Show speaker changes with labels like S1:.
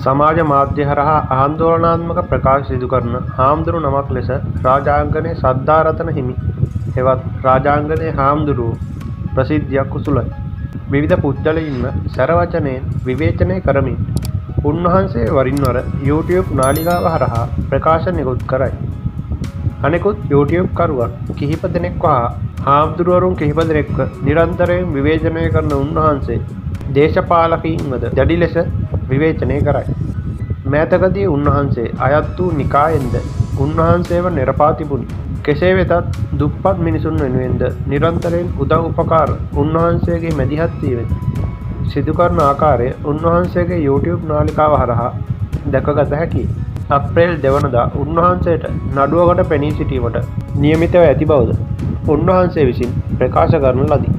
S1: සමාජ මාධ්‍ය හරහා ආందోලනාත්මක ප්‍රකාශ සිදු කරන හාමුදුරු නමක් ලෙස රාජාංගනයේ සද්ධාරතන හිමි හෙවත් රාජාංගනයේ හාමුදුරුවෝ ප්‍රසිද්ධියක් උසුලයි. විවිධ පුද්ගලයින්ව සැරවචනයෙන් විවේචනය කරමින් උන්වහන්සේ වරින් වර YouTube නාලිකාව හරහා ප්‍රකාශ නිකුත් කරයි. අනෙකුත් YouTube කරුවන් කිහිප දෙනෙක්ව හා හාමුදුරුවරුන් කිහිප දෙනෙක්ව නිරන්තරයෙන් විවේචනය කරන උන්වහන්සේ දේශපාලකයින්වද දැඩි ලෙස විවේචනය කරයි. මෑතකදී උන්වහන්සේ අයත් වූ නිකායෙන්ද උන්වහන්සේව නිරපා තිබුණි. කෙසේ වෙතත් දුප්පත් මිනිසුන් වෙනුවෙන්ද නිරන්තරයෙන් උදව් උපකාර උන්වහන්සේගේ මැදිහත් වීමෙන් සිදු කරන ආකාරය උන්වහන්සේගේ YouTube නාලිකාව හරහා දැකගත හැකියි. අප්‍රේල් 2 වනදා උන්වහන්සේට නඩුවකට පෙනී සිටීමට නියමිතව ඇති බවද උන්වහන්සේ විසින් ප්‍රකාශ කරන ලදී.